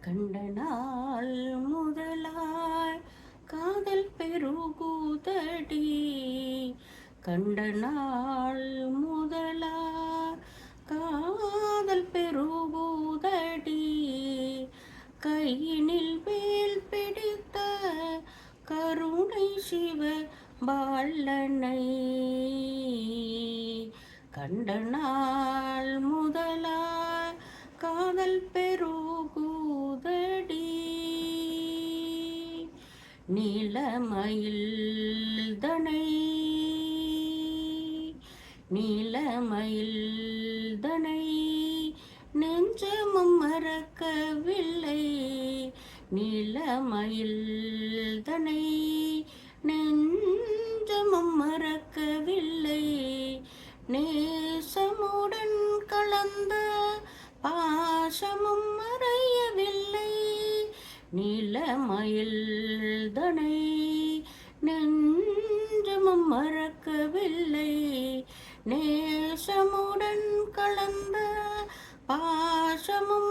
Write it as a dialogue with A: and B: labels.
A: கண்ட நாள் முதலாய் காதல் பெருகுதடி. கண்ட நாள் முதலாய் காதல் பெருகுதடி. கையினில் வேல் பிடித்த கருணை சிவ பாலனை கண்ட நாள் முதலாய் காதல் பெருகுதடி. நீலமயில் தனை நீலமயில் தனை நெஞ்சமும் மறக்கவில்லை. நீலமயில் தனை நெஞ்சமும் மறக்கவில்லை. நேசமுடன் கலந்த பாசமும் மறையவில்லை. நீலமயில் தனை நெஞ்சமும் மறக்கவில்லை. நேசமுடன் கலந்த பாசமும்